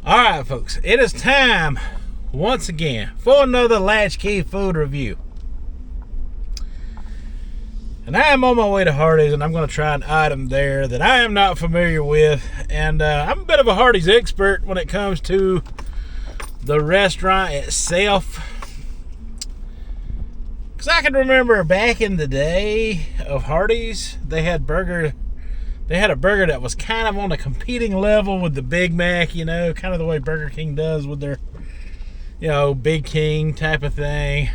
Alright folks, it is time once again for another Latchkey food review. And I am on my way to Hardee's and I'm going to try an item there that I am not familiar with. And I'm a bit of a Hardee's expert when it comes to the restaurant itself. Because I can remember back in the day of Hardee's, they had a burger that was kind of on a competing level with the Big Mac, you know, kind of the way Burger King does with their, you know, Big King type of thing.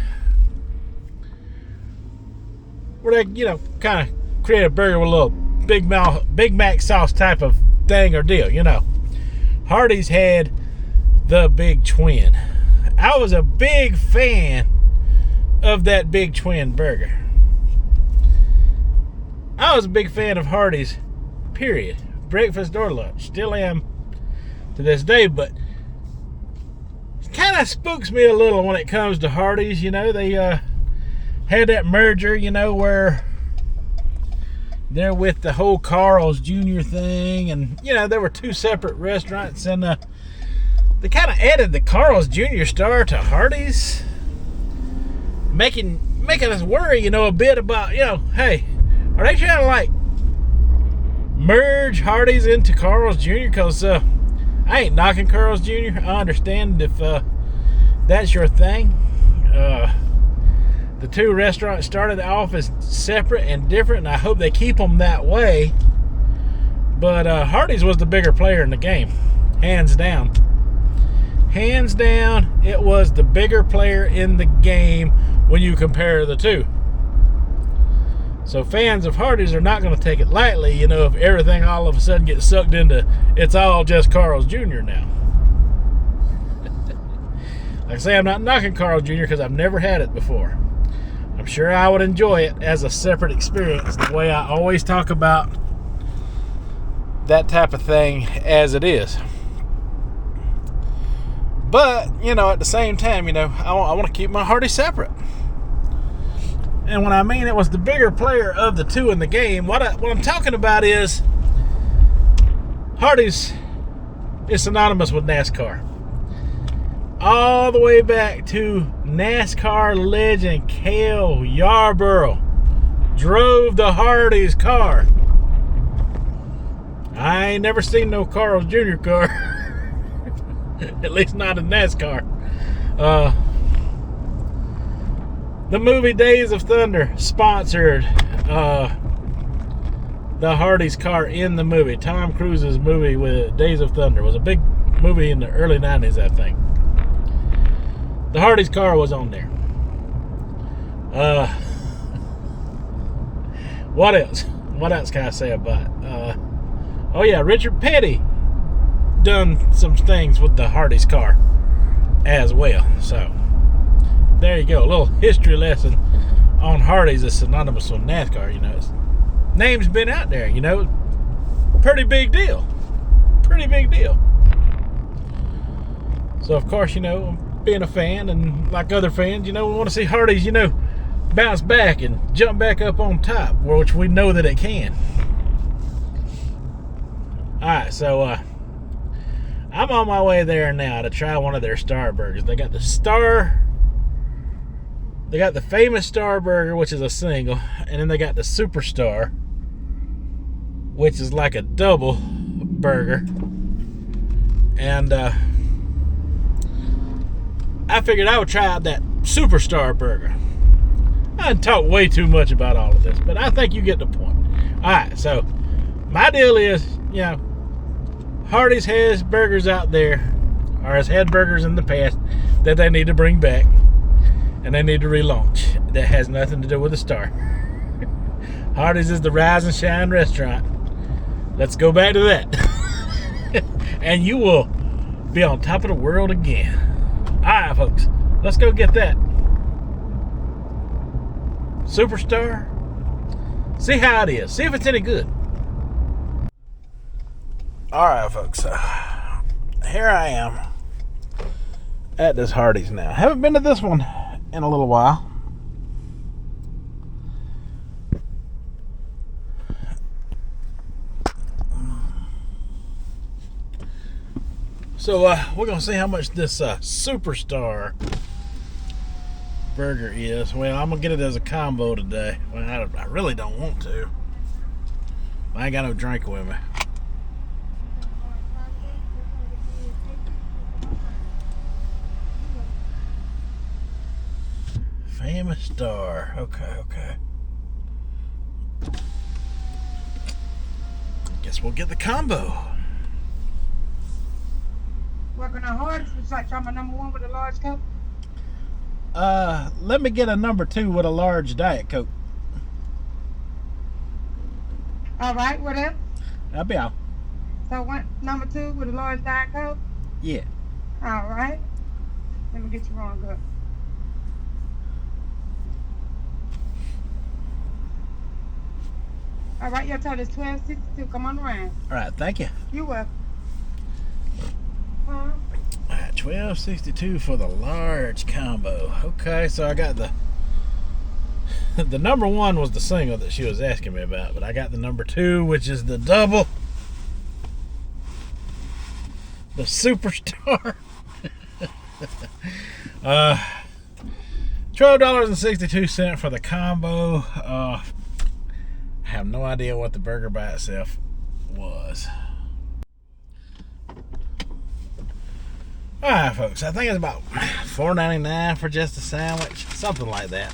Where they, you know, kind of create a burger with a little Big Mac sauce type of thing or deal, you know. Hardee's had the Big Twin. I was a big fan of that Big Twin burger. I was a big fan of Hardee's, period. Breakfast or lunch. Still am to this day, but it kind of spooks me a little when it comes to Hardee's. You know, they had that merger, you know, where they're with the whole Carl's Jr. thing, and, you know, there were two separate restaurants, and they kind of added the Carl's Jr. star to Hardee's, making us worry, you know, a bit about, you know, hey, are they trying to, like, merge Hardee's into Carl's Jr.? Because I ain't knocking Carl's Jr. I understand if that's your thing. The two restaurants started off as separate and different, and I hope they keep them that way. But Hardee's was the bigger player in the game, hands down. Hands down, it was the bigger player in the game when you compare the two. So fans of Hardee's are not going to take it lightly, you know, if everything all of a sudden gets sucked into it's all just Carl's Jr. now. Like I say, I'm not knocking Carl's Jr. because I've never had it before. I'm sure I would enjoy it as a separate experience, the way I always talk about that type of thing as it is. But, you know, at the same time, you know, I want to keep my Hardee's separate. And when I mean it was the bigger player of the two in the game, what I'm talking about is Hardee's is synonymous with NASCAR. All the way back to NASCAR legend Cale Yarborough drove the Hardee's car. I ain't never seen no Carl's Jr. car. At least not in NASCAR. The movie Days of Thunder sponsored the Hardee's car in the movie. Tom Cruise's movie with Days of Thunder was a big movie in the early 90s, I think. The Hardee's car was on there. What else? What else can I say about it? Oh yeah, Richard Petty done some things with the Hardee's car as well. So there you go, a little history lesson on Hardee's is synonymous with NASCAR. You know, its name's been out there, you know. Pretty big deal. Pretty big deal. So of course, you know, being a fan and like other fans, you know, we want to see Hardee's, you know, bounce back and jump back up on top, which we know that it can. Alright, so I'm on my way there now to try one of their star burgers. They got the famous star burger, which is a single, and then they got the superstar, which is like a double burger. And I figured I would try out that superstar burger. I didn't talk way too much about all of this, but I think you get the point. Alright, so my deal is, you know, Hardee's has burgers out there, or has had burgers in the past that they need to bring back, and they need to relaunch. That has nothing to do with the star. Hardee's is the rise and shine restaurant. Let's go back to that. And you will be on top of the world again. Alright folks, let's go get that superstar. See how it is. See if it's any good. Alright folks, here I am at this Hardee's now. Haven't been to this one in a little while. So we're gonna see how much this Superstar burger is. Well, I'm gonna get it as a combo today. Well, I really don't want to. I ain't got no drink with me. Famous Star. Okay. Guess we'll get the combo. Working on hard. It's like trying my number 1 with a large cup. Let me get a number 2 with a large Diet Coke. All right, what else? That'll be all. So one number 2 with a large Diet Coke. Yeah. All right. Let me get you wrong up. All right, your total is $12.62. Come on around. All right, thank you. You welcome. All right, $12.62 for the large combo. Okay, so I got the number 1 was the single that she was asking me about, but I got the number 2, which is the double, the Superstar. $12.62 for the combo. I have no idea what the burger by itself was. Alright, folks, I think it's about $4.99 for just a sandwich, something like that.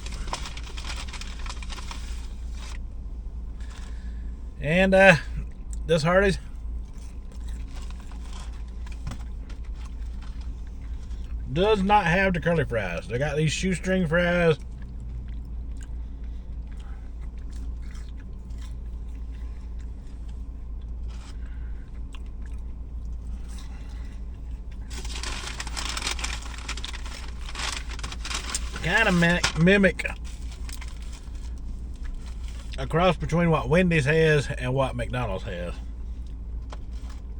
And this Hardee's does not have the curly fries. They got these shoestring fries. Kind of mimic a cross between what Wendy's has and what McDonald's has.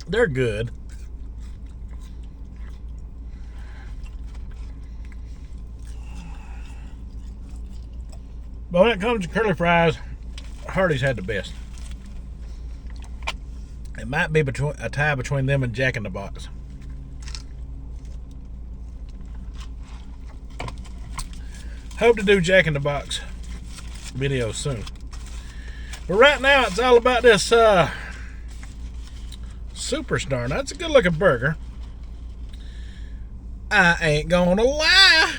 They're good. But when it comes to curly fries, Hardee's had the best. It might be a tie between them and Jack in the Box. Hope to do Jack in the Box video soon. But right now it's all about this Superstar. Now it's a good looking burger. I ain't gonna lie.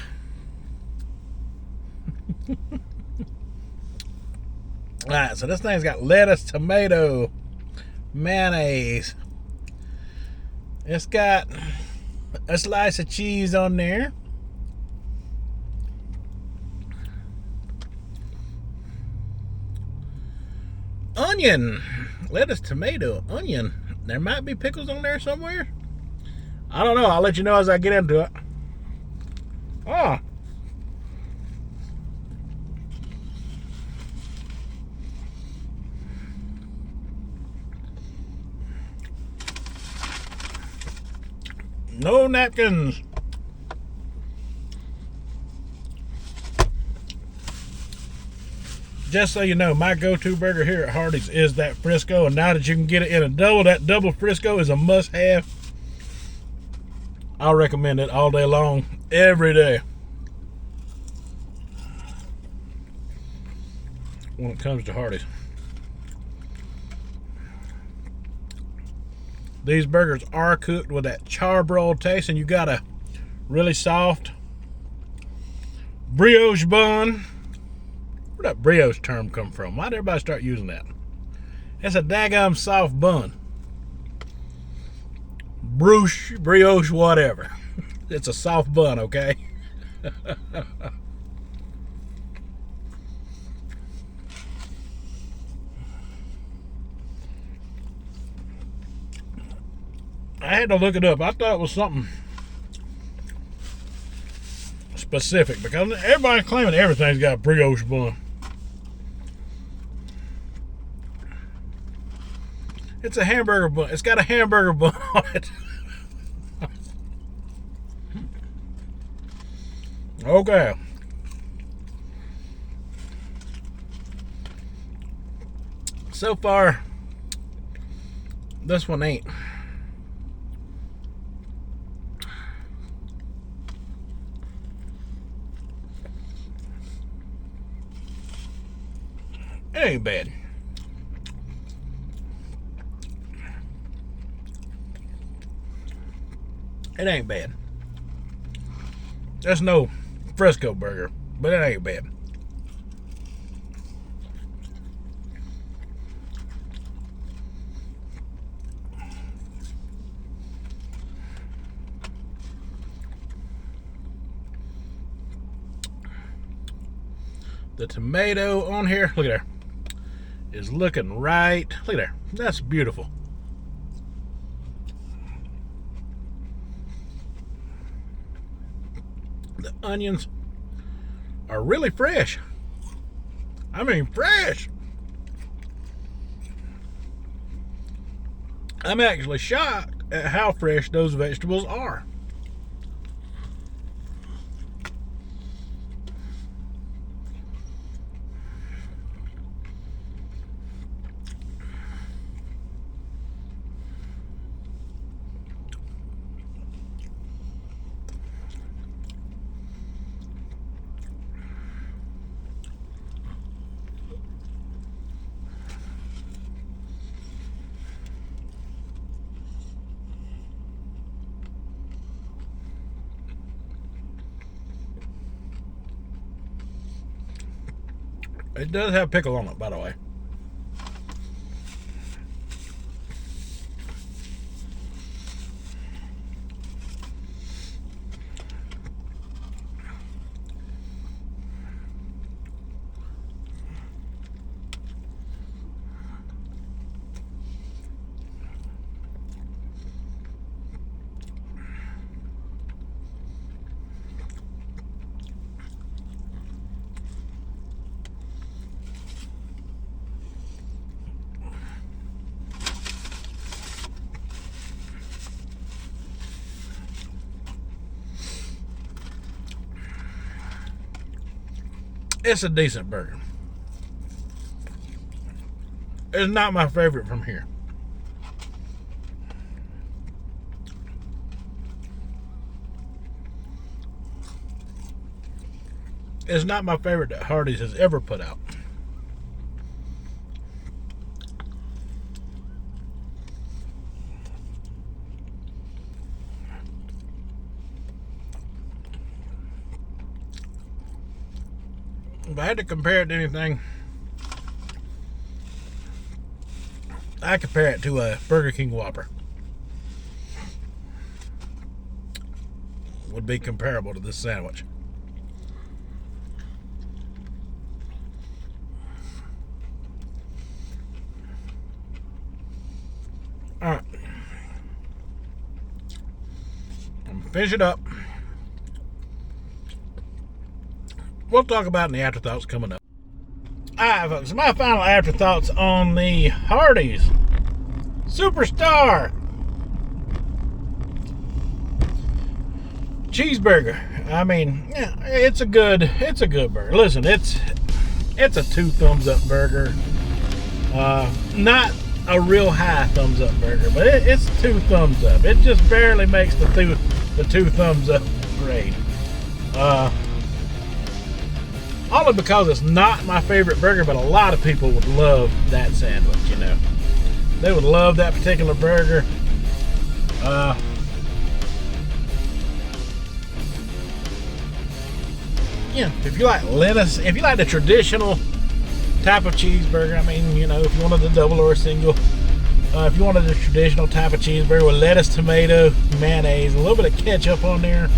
Alright, so this thing's got lettuce, tomato, mayonnaise. It's got a slice of cheese on there. Onion, lettuce, tomato, onion. There might be pickles on there somewhere. I don't know. I'll let you know as I get into it. Oh. No napkins. Just so you know, my go-to burger here at Hardee's is that Frisco, and now that you can get it in a double, that double Frisco is a must-have. I'll recommend it all day long, every day. When it comes to Hardee's. These burgers are cooked with that charbroiled taste, and you got a really soft brioche bun. Where'd that brioche term come from? Why'd everybody start using that? It's a daggum soft bun. Brioche, whatever. It's a soft bun, okay? I had to look it up. I thought it was something specific because everybody's claiming everything's got a brioche bun. It's a hamburger bun. It's got a hamburger bun on it. Okay. So far, this one ain't ain't bad. It ain't bad. That's no Frisco burger, but it ain't bad. The tomato on here, look at there, is looking right. Look at there. That's beautiful. The onions are really fresh. I mean, fresh. I'm actually shocked at how fresh those vegetables are. It does have pickle on it, by the way. It's a decent burger. It's not my favorite from here. It's not my favorite that Hardee's has ever put out. If I had to compare it to anything, I compare it to a Burger King Whopper. Would be comparable to this sandwich. Alright. I'm gonna finish it up. We'll talk about in the afterthoughts coming up. Alright, folks, my final afterthoughts on the Hardee's Superstar cheeseburger. I mean, yeah, it's a good burger. Listen, it's a 2 thumbs up burger. Not a real high thumbs up burger, but it's 2 thumbs up. It just barely makes the 2 thumbs up grade. Only because it's not my favorite burger, but a lot of people would love that sandwich, you know. They would love that particular burger. Yeah, if you like lettuce, if you like the traditional type of cheeseburger, I mean, you know, if you wanted a double or a single, if you wanted a traditional type of cheeseburger with lettuce, tomato, mayonnaise, a little bit of ketchup on there,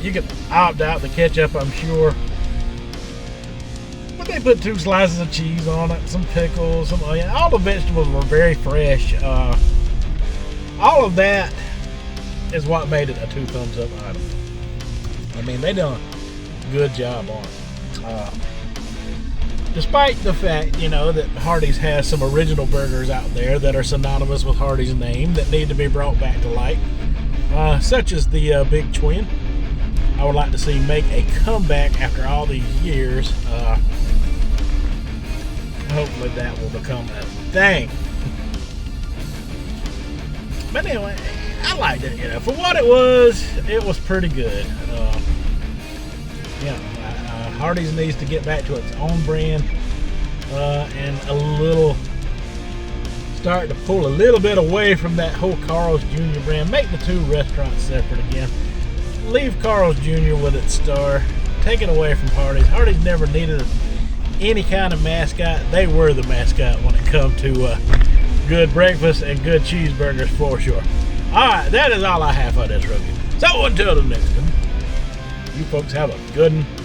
you could opt out the ketchup, I'm sure. But they put 2 slices of cheese on it, some pickles, some onion. All the vegetables were very fresh. All of that is what made it a 2 thumbs up item. I mean, they done a good job on it. Despite the fact, you know, that Hardee's has some original burgers out there that are synonymous with Hardee's name that need to be brought back to light, such as the Big Twin. I would like to see make a comeback after all these years. Hopefully that will become a thing. But anyway, I liked it. You know, for what it was pretty good. Yeah, Hardee's needs to get back to its own brand. and a little start to pull a little bit away from that whole Carl's Jr. brand. Make the two restaurants separate again. Leave Carl's Jr. with its star. Take it away from Hardee's. Hardee's never needed any kind of mascot. They were the mascot when it come to good breakfast and good cheeseburgers for sure. Alright, that is all I have for this review. So until the next one, you folks have a good one.